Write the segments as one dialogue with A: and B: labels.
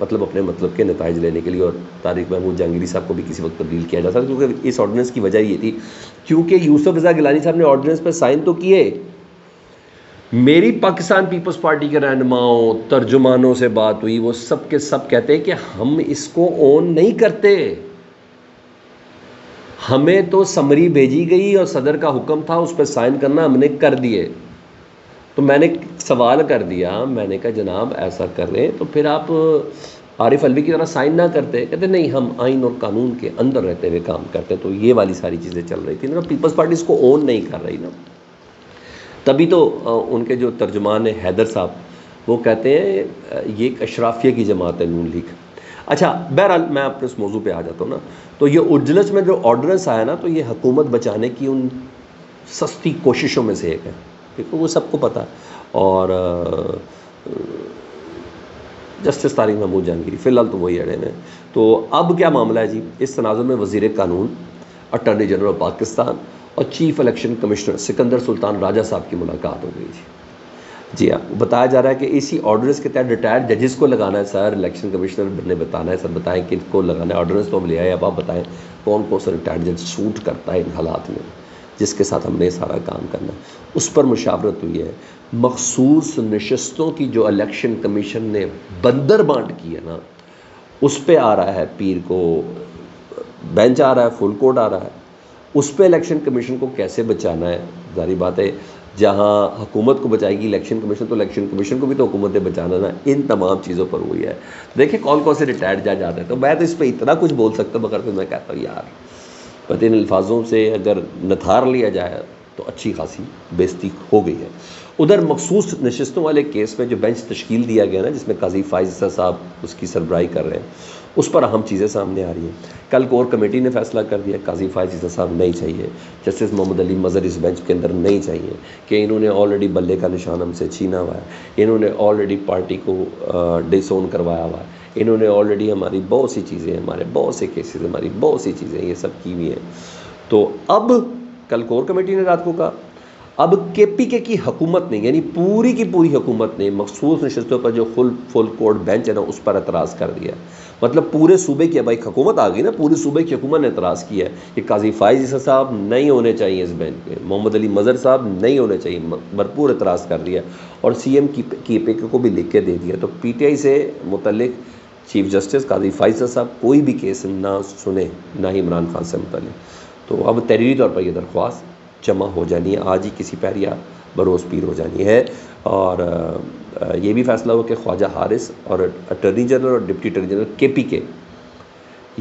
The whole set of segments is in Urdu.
A: مطلب اپنے مطلب کے نتائج لینے کے لیے، اور طارق محمود جہانگیری صاحب کو بھی کسی وقت تبدیل کیا جا سکتا، کیونکہ اس آرڈیننس کی وجہ یہ تھی کیونکہ یوسف رضا گیلانی صاحب نے آرڈیننس پہ سائن تو کیے. میری پاکستان پیپلز پارٹی کے رہنماؤں ترجمانوں سے بات ہوئی، وہ سب کے سب کہتے ہیں کہ ہم اس کو اون نہیں کرتے، ہمیں تو سمری بھیجی گئی اور صدر کا حکم تھا اس پہ سائن کرنا، ہم نے کر دیے. تو میں نے سوال کر دیا، میں نے کہا جناب ایسا کر رہے تو پھر آپ عارف الوی کی طرح سائن نہ کرتے. کہتے نہیں، ہم آئین اور قانون کے اندر رہتے ہوئے کام کرتے. تو یہ والی ساری چیزیں چل رہی تھی نا، پیپلز پارٹی اس کو اون نہیں کر رہی نا. تبھی تو ان کے جو ترجمان ہیں حیدر صاحب، وہ کہتے ہیں یہ ایک اشرافیہ کی جماعت ہے نون لیگ. اچھا بہرحال میں اپنے اس موضوع پہ آ جاتا ہوں نا. تو یہ اجلس میں جو آرڈیننس آیا نا، تو یہ حکومت بچانے کی ان سستی کوششوں میں سے ایک ہے، کیونکہ وہ سب کو پتہ. اور جسٹس طارق محمود جہانگیری فی الحال تو وہی اڑے ہیں. تو اب کیا معاملہ ہے جی؟ اس تناظر میں وزیر قانون، اٹارنی جنرل آف پاکستان اور چیف الیکشن کمشنر سکندر سلطان راجہ صاحب کی ملاقات ہو گئی جی. جی ہاں، بتایا جا رہا ہے کہ اسی آرڈیننس کے تحت ریٹائرڈ ججز کو لگانا ہے سر. الیکشن کمشنر نے بتانا ہے سر، بتائیں کن کو لگانا ہے. آرڈیننس تو ہم لے آئے، اب آپ بتائیں کون کون سا ریٹائرڈ جج سوٹ کرتا ہے ان حالات میں، جس کے ساتھ ہم نے سارا کام کرنا ہے. اس پر مشاورت ہوئی ہے. مخصوص نشستوں کی جو الیکشن کمیشن نے بندر بانٹ کی ہے نا، اس پہ آ رہا ہے پیر کو بینچ آ رہا ہے، فل کوڈ آ رہا ہے. اس پہ الیکشن کمیشن کو کیسے بچانا ہے؟ ظاہری بات ہے جہاں حکومت کو بچائے گی الیکشن کمیشن، تو الیکشن کمیشن کو بھی تو حکومت نے بچانا نا. ان تمام چیزوں پر ہوئی ہے. دیکھیں کون کون سے ریٹائرڈ جج آتے ہیں. تو میں تو اس پہ اتنا کچھ بول سکتا ہوں، مگر پھر میں کہتا ہوں یار پتہ ان الفاظوں سے اگر نتھار لیا جائے تو اچھی خاصی بےزتی ہو گئی ہے. ادھر مخصوص نشستوں والے کیس میں جو بینچ تشکیل دیا گیا نا، جس میں قاضی فائز عیسیٰ صاحب اس کی سربراہی کر رہے ہیں، اس پر اہم چیزیں سامنے آ رہی ہیں. کل کور کمیٹی نے فیصلہ کر دیا قاضی فائز عیسیٰ صاحب نہیں چاہیے، جسٹس محمد علی مظہر اس بینچ کے اندر نہیں چاہیے، کہ انہوں نے آلریڈی بلے کا نشان ہم سے چھینا ہوا ہے، انہوں نے آلریڈی پارٹی کو ڈس اون کروایا ہوا ہے، انہوں نے آلریڈی ہماری بہت سی چیزیں، ہمارے بہت سے کیسز، ہماری بہت سی چیزیں یہ سب کی ہوئی ہیں. تو اب کل کور کمیٹی نے رات کو کہا اب کے پی کے کی حکومت نے، یعنی پوری کی پوری حکومت نے مخصوص نشستوں پر جو فل کوڈ بینچ ہے نا، اس پر اعتراض کر دیا. مطلب پورے صوبے کی، اب ایک حکومت آ گئی نا، پورے صوبے کی حکومت نے اعتراض کیا ہے کہ قاضی فائز عیسیٰ صاحب نہیں ہونے چاہیے اس بینچ پہ، محمد علی مظہر صاحب نہیں ہونے چاہیے. بھرپور اعتراض کر دیا اور سی ایم کی پی کے کو بھی لکھ کے دے دیا. تو پی ٹی آئی سے متعلق چیف جسٹس قاضی فائز عیسیٰ صاحب کوئی بھی کیس نہ سنیں، نہ ہی عمران خان سے متعلق. تو اب تحریری طور پر یہ درخواست جمع ہو جانی ہے، آج ہی کسی پیر یا بروز پیر ہو جانی ہے. اور یہ بھی فیصلہ ہو کہ خواجہ حارث اور اٹارنی جنرل اور ڈپٹی اٹارنی جنرل کے پی کے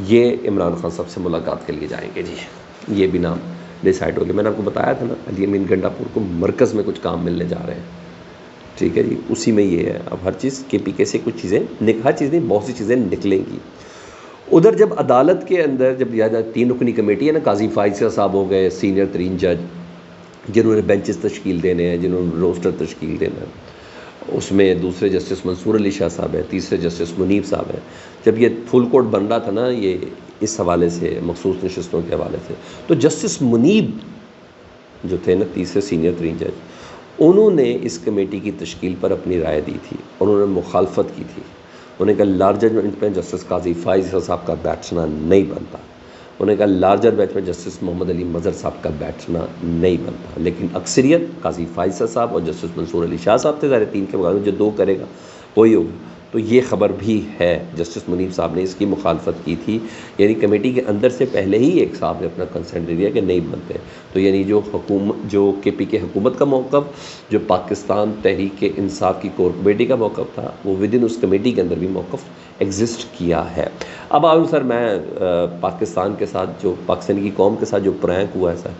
A: یہ عمران خان صاحب سے ملاقات کے لیے جائیں گے. جی یہ بھی نام ڈیسائیڈ ہو گیا. میں نے آپ کو بتایا تھا نا، علی امین گنڈا پور کو مرکز میں کچھ کام ملنے جا رہے ہیں. ٹھیک ہے جی، اسی میں یہ ہے. اب ہر چیز کے پی کے سے کچھ چیزیں ہر چیز نہیں، بہت سی چیزیں نکلیں گی. ادھر جب عدالت کے اندر جب لیا جائے 3 رکنی کمیٹی ہے نا، قاضی فائز عیسیٰ صاحب ہو گئے سینئر ترین جج، جنہوں نے بینچز تشکیل دینے ہیں، جنہوں نے روسٹر تشکیل دینا ہے. اس میں دوسرے جسٹس منصور علی شاہ صاحب ہیں، تیسرے جسٹس منیب صاحب ہیں. جب یہ فل کوڈ بن رہا تھا نا، یہ اس حوالے سے مخصوص نشستوں کے حوالے سے، تو جسٹس منیب جو تھے نا تیسرے سینئر ترین جج، انہوں نے اس کمیٹی کی تشکیل پر اپنی رائے دی تھی. انہوں نے مخالفت کی تھی. انہوں نے کہا لارجر بینچ میں جسٹس قاضی فائز عیسیٰ صاحب کا بیٹھنا نہیں بنتا. انہوں نے کہا لارجر بینچ میں جسٹس محمد علی مظہر صاحب کا بیٹھنا نہیں بنتا. لیکن اکثریت قاضی فائز عیسیٰ صاحب اور جسٹس منصور علی شاہ صاحب تھے. ظاہر 3 کے مقابلے جو 2 کرے گا وہی ہوگا. تو یہ خبر بھی ہے، جسٹس منیب صاحب نے اس کی مخالفت کی تھی. یعنی کمیٹی کے اندر سے پہلے ہی ایک صاحب نے اپنا کنسنٹ دے دیا کہ نہیں بنتے. تو یعنی جو کے پی کے حکومت کا موقف، جو پاکستان تحریک انصاف کی کور کمیٹی کا موقف تھا، وہ ودن اس کمیٹی کے اندر بھی موقف ایگزسٹ کیا ہے. اب آؤں سر، میں پاکستان کے ساتھ جو پاکستان کی قوم کے ساتھ جو پرینک ہوا ہے سر،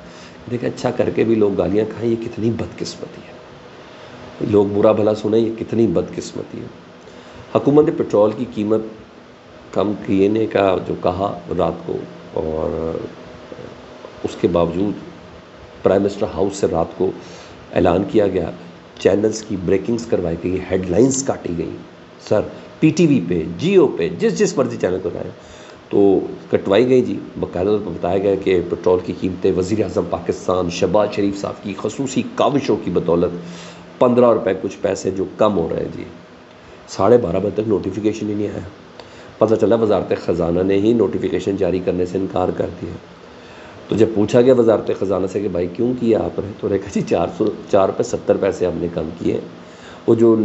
A: دیکھیں اچھا کر کے بھی لوگ گالیاں کھائیں، یہ کتنی بدقسمتی ہے. لوگ برا بھلا سنیں، یہ کتنی بدقسمتی ہے. حکومت نے پیٹرول کی قیمت کم کینے کا جو کہا رات کو، اور اس کے باوجود پرائم منسٹر ہاؤس سے رات کو اعلان کیا گیا، چینلز کی بریکنگز کروائی گئی، ہیڈ لائنز کاٹی گئی سر، پی ٹی وی پہ، جیو پہ، جس مرضی چینل کو جائیں تو کٹوائی گئی جی. باقاعدہ بتایا گیا کہ پیٹرول کی قیمتیں وزیر اعظم پاکستان شہباز شریف صاحب کی خصوصی کاوشوں کی بدولت 15 روپے کچھ پیسے جو کم ہو رہے ہیں جی. 12:30 بجے تک نوٹیفیکیشن ہی نہیں آیا. پتہ چلا وزارت خزانہ نے ہی نوٹیفیکیشن جاری کرنے سے انکار کر دیا. تو جب پوچھا گیا وزارت خزانہ سے کہ بھائی کیوں کیا آپ نے، تو انہوں نے کہا جی 4 روپے 70 پیسے ہم نے کم کیے. وہ جو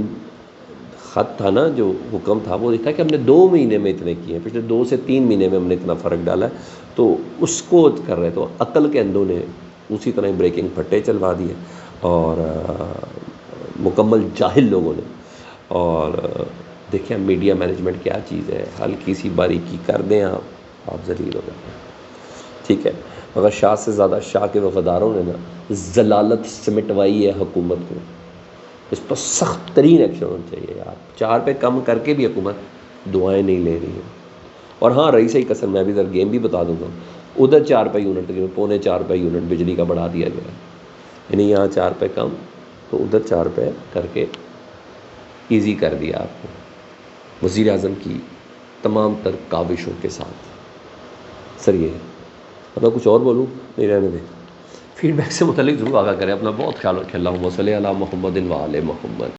A: خط تھا نا، جو حکم تھا، وہ لکھا کہ ہم نے 2 مہینے میں اتنے کیے ہیں، پچھلے 2 سے 3 مہینے میں ہم نے اتنا فرق ڈالا ہے. تو اس کو کر رہے تو عقل کے اندھوں نے اسی طرح بریکنگ پھٹے چلوا دیے، اور مکمل جاہل لوگوں نے. اور دیکھیں میڈیا مینجمنٹ کیا چیز ہے، ہلکی سی باریکی کر دیں آپ ذلیل ہو جاتے ہیں. ٹھیک ہے، مگر شاہ سے زیادہ شاہ کے وفاداروں نے نا ضلالت سمٹوائی ہے حکومت کو. اس پر سخت ترین ایکشن ہونا چاہیے یار. 4 پہ کم کر کے بھی حکومت دعائیں نہیں لے رہی ہے. اور ہاں رہی صحیح کسر، میں بھی ذرا گیم بھی بتا دوں گا، ادھر 4 روپے یونٹ، 4.25 روپے یونٹ بجلی کا بڑھا دیا گیا. یعنی یہاں 4 روپے کم تو ادھر 4 روپے کر کے ایزی کر دیا آپ کو، وزیر اعظم کی تمام تر کاوشوں کے ساتھ. سر یہ مطلب کچھ اور بولوں نہیں، رہنے دیں. فیڈ بیک سے متعلق ضرور آگاہ کریں. اپنا بہت خیال رکھیں. اللہم صلی علی محمد و آل محمد.